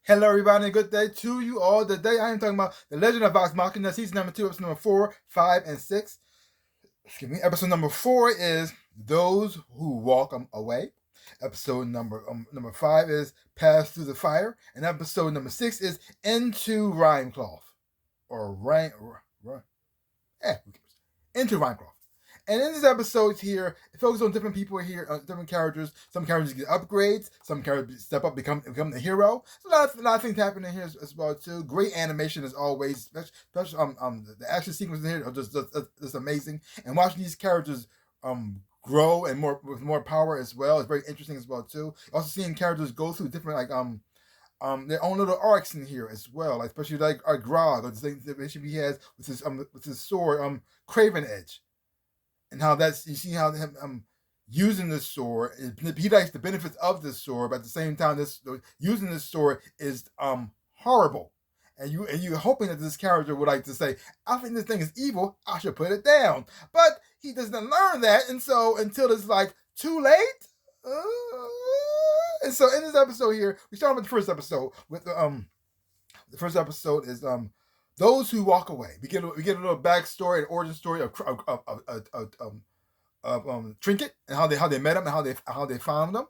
Hello, everybody, and good day to you all. Today, I am talking about The Legend of Vox Machina, season number 2, episode number 4, 5, and 6. Excuse me. Episode number 4 is Those Who Walk Away. Episode number 5 is Pass Through the Fire. And episode number 6 is Into Rhymecloth. Or Rhyme. Into Rhymecloth. And in this episode here, it focuses on different people here, different characters. Some characters get upgrades. Some characters step up, become the hero. So a lot of things happening here as well too. Great animation as always. Especially the action sequences here are just amazing. And watching these characters grow and with more power as well is very interesting as well too. Also seeing characters go through different their own little arcs in here as well, like especially like Grog or the things that he has with his sword, Craven Edge. And how that's you see how him using this sword, he likes the benefits of this sword, but at the same time, using this sword is horrible. And you're hoping that this character would like to say, I think this thing is evil, I should put it down. But he doesn't learn that, and so until it's like too late. And so in this episode here, we start with the first episode with the first episode is Those Who Walk Away. We get a little backstory and origin story of Trinket and how they met him and how they found him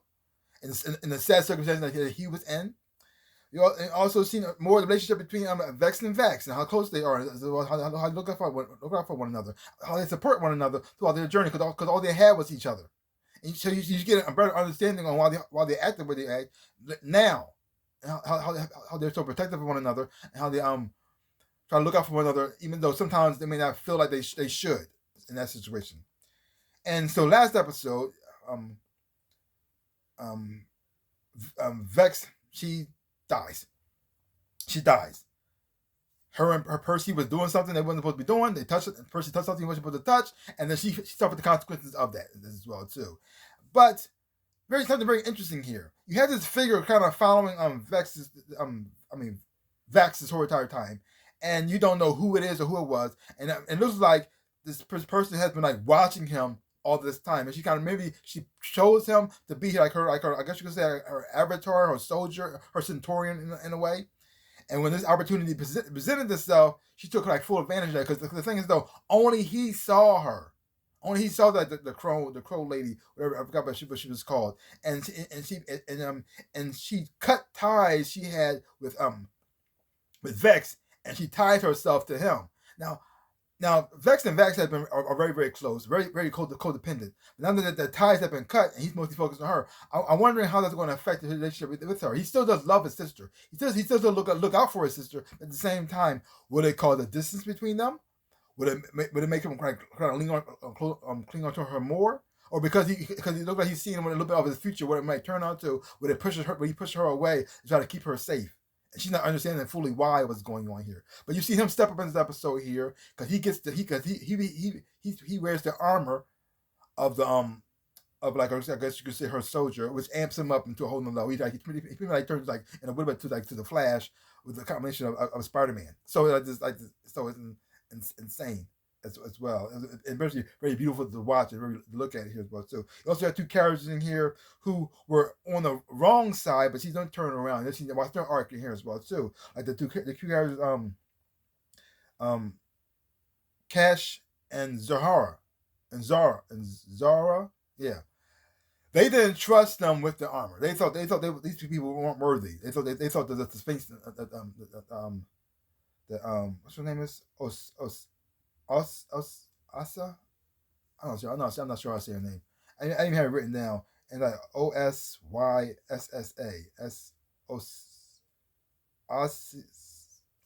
in the sad circumstances that he was in. You also seen more of the relationship between Vex and Vax and how close they are, how they look out for one another, how they support one another throughout their journey, because all they had was each other. And so you get a better understanding on why they act the way they act now, how they're so protective of one another, and how they try to look out for one another, even though sometimes they may not feel like they should in that situation. And so last episode, Vex, she dies. She dies. Her and Percy was doing something they wasn't supposed to be doing. They touched it, and Percy touched something he wasn't supposed to touch, and then she suffered the consequences of that as well too. But something very interesting here. You have this figure kind of following Vex's whole entire time, and you don't know who it is or who it was, and it looks like this person has been like watching him all this time, and she shows him to be like her I guess you could say her avatar, her soldier, her centurion in a way. And when this opportunity presented itself, she took like full advantage of that, because the thing is though, only he saw her. Only he saw that the crow lady, whatever, I forgot what she was called, and she cut ties she had with Vex, and she tied herself to him. Now Vex and Vax are very, very close, very, very codependent. But now that the ties have been cut, and he's mostly focused on her, I'm wondering how that's going to affect his relationship with her. He still does love his sister. He still does look out for his sister. At the same time, will it cause a distance between them? Would it make him kind of cling on to her more? Or because he looks like he's seeing a little bit of his future, what it might turn out to, would he push her away to try to keep her safe? And she's not understanding fully why what's going on here. But you see him step up in this episode here, because he wears the armor of the of like, I guess you could say, her soldier, which amps him up into a whole nother level. He pretty like turns like in a little bit to the Flash with the combination of Spider-Man. So it's insane as well. It's very, very beautiful to watch and very to look at it here as well too. You also have two characters in here who were on the wrong side, but she's gonna turn around. And she's watch their arc in here as well too. Like the two characters, Cash and Zara, yeah. They didn't trust them with the armor. They thought these two people weren't worthy. They thought that the Sphinx, what's her name is Asa. I'm not sure how to say her name. I even have it written down. And like Osyssa I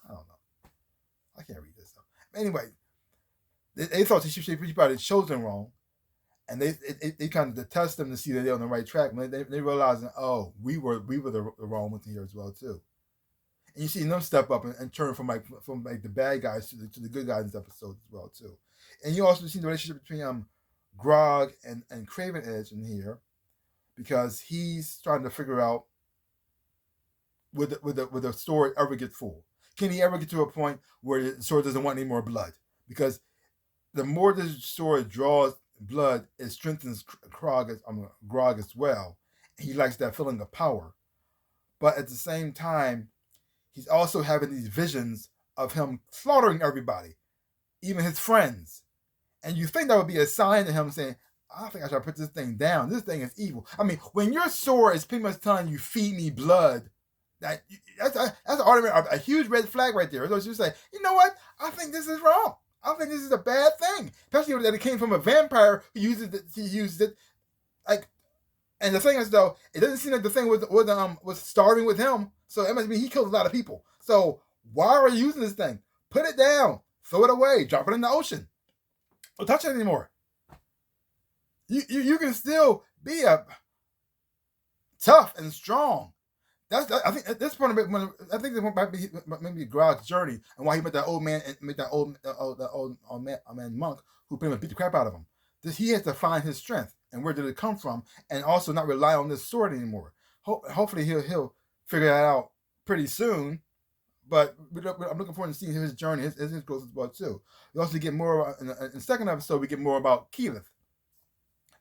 don't know. I can't read this stuff. Anyway, they thought she probably chosen wrong, and they kind of detest them to see that they're on the right track. But they realizing, oh, we were the wrong ones here as well too. And you see them step up and turn from the bad guys to the good guys in this episode as well too. And you also see the relationship between Grog and Craven Edge in here, because he's trying to figure out would the sword ever get full? Can he ever get to a point where the sword doesn't want any more blood? Because the more the sword draws blood, it strengthens Grog as well. He likes that feeling of power. But at the same time, he's also having these visions of him slaughtering everybody, even his friends. And you think that would be a sign to him saying, I think I should put this thing down. This thing is evil. I mean, when your sword is pretty much telling you, feed me blood, that's a huge red flag right there. So you say, you know what? I think this is wrong. I think this is a bad thing. Especially that it came from a vampire who used it like. And the thing is, though, it doesn't seem like the thing was starving with him. So it must mean he killed a lot of people. So why are you using this thing? Put it down. Throw it away. Drop it in the ocean. Don't touch it anymore. You can still be a tough and strong. I think at this point, I think it might be maybe Grog's journey and why he met that old man and met that old man monk who pretty much beat the crap out of him. He has to find his strength and where did it come from, and also not rely on this sword anymore. Hopefully he'll figure that out pretty soon. But I'm looking forward to seeing his journey, his growth as well too. We also get more in the second episode. We get more about Keyleth.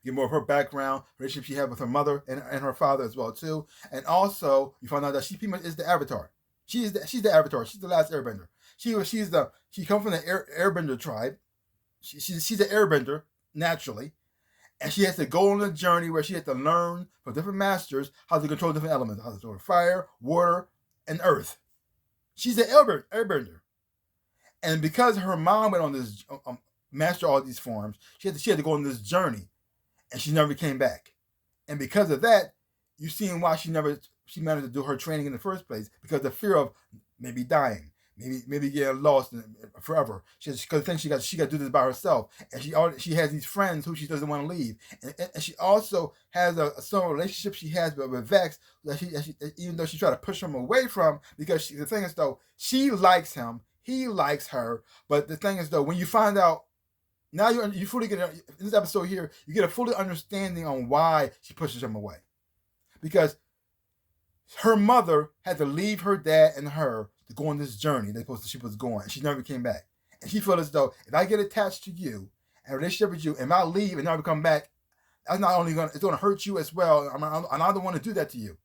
Get more of her background, relationship she had with her mother and her father as well too. And also you find out that she pretty much is the Avatar. She's the Avatar. She's the last Airbender. She comes from the Airbender tribe. She's an Airbender naturally, and she has to go on a journey where she has to learn from different masters how to control different elements, how to control fire, water, and earth. She's an Airbender, and because her mom went on this master all these forms, she had to go on this journey. And she never came back. And because of that, you've seen why she managed to do her training in the first place, because of the fear of maybe dying, maybe getting lost forever. Because she got to do this by herself. And she has these friends who she doesn't want to leave. And she also has a sort of relationship she has with Vex, that even though she tried to push him away from, because the thing is, though, she likes him, he likes her. But the thing is, though, when you find out, now you fully get, in this episode here, you get a fully understanding on why she pushes him away. Because her mother had to leave her dad and her to go on this journey she was going. And she never came back. And she felt as though, if I get attached to you, and a relationship with you, and I leave and never come back, that's not only it's going to hurt you as well. I don't want to do that to you.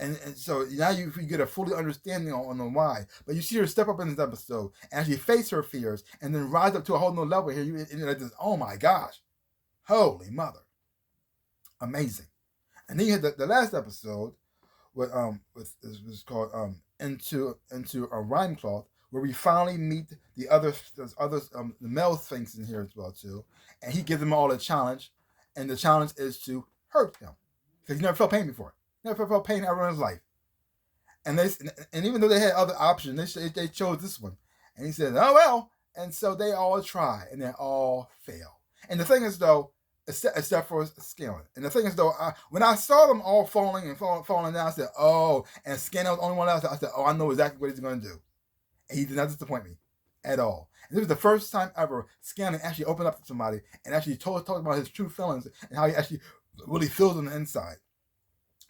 And so now you get a fully understanding on the why. But you see her step up in this episode and actually face her fears and then rise up to a whole new level here. You're like this, oh my gosh. Holy mother. Amazing. And then you had the last episode with was called Into a Rhyme Cloth, where we finally meet the male Sphinx in here as well too. And he gives them all a challenge. And the challenge is to hurt him. Because he never felt pain before. Never felt pain ever in his life. And even though they had other options, they chose this one. And he said, oh well. And so they all try and they all fail. And the thing is, though, except for Scaling. And the thing is, though, when I saw them all falling down, I said, oh, and Scaling was the only one else, I said, oh, I know exactly what he's going to do. And he did not disappoint me at all. And this was the first time ever Scaling actually opened up to somebody and actually talked about his true feelings and how he actually really feels on the inside.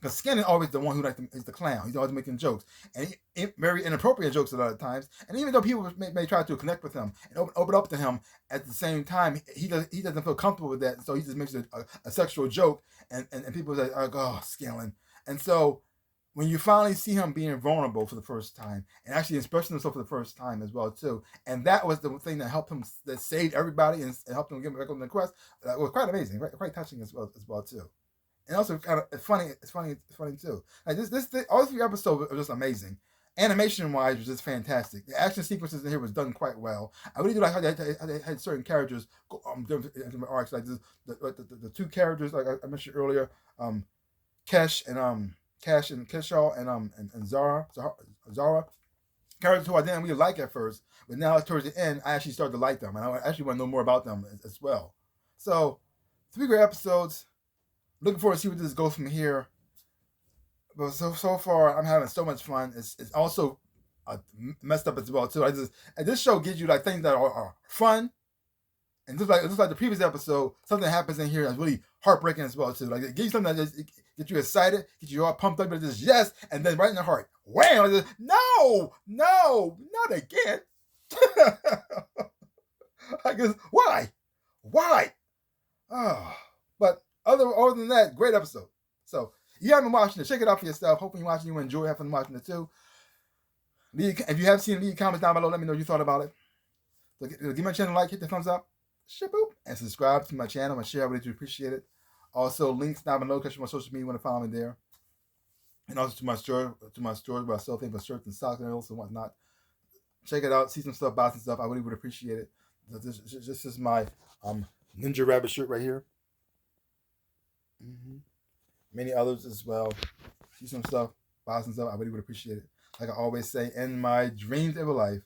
Because Scanning always the one who is the clown. He's always making jokes. And very inappropriate jokes a lot of times. And even though people may try to connect with him and open up to him, at the same time, he doesn't feel comfortable with that. So he just makes a sexual joke. And people say, oh, Scanning. And so when you finally see him being vulnerable for the first time and actually expressing himself for the first time as well, too. And that was the thing that helped him, that saved everybody and helped him get back on the quest. It was quite amazing, quite touching as well, too. And also, kind of funny. It's funny too. Like all 3 episodes were just amazing. Animation wise, was just fantastic. The action sequences in here was done quite well. I really do like how they had certain characters different arcs. Like the 2 characters, like I mentioned earlier, Cash and Keshaw and Zara, characters who I didn't really like at first, but now towards the end, I actually started to like them, and I actually want to know more about them as well. So, 3 great episodes. Looking forward to see where this goes from here. But so far, I'm having so much fun. It's also messed up as well too. And this show gives you like things that are fun, and just like the previous episode, something happens in here that's really heartbreaking as well too. Like it gives you something that just gets you excited, gets you all pumped up, but just yes, and then right in the heart, wham! Just, no, not again. I guess why? Oh, but. Other than that, great episode. So, if you haven't watched it, check it out for yourself. Hopefully you're watching, you enjoy having watching it too. If you have seen it, leave comments down below. Let me know what you thought about it. So give my channel a like, hit the thumbs up, and subscribe to my channel. I share, I really do appreciate it. Also, links down below because my social media, you want to follow me there. And also to my store where I sell things for shirts and socks and whatnot. Check it out, see some stuff, buy some stuff. I really would appreciate it. This is my NinjaRabbit shirt right here. Many others as well. See some stuff, buy some stuff. I really would appreciate it. Like I always say, in my dreams of a life,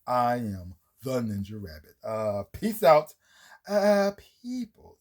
I am the NinjaRabbit. Peace out, people.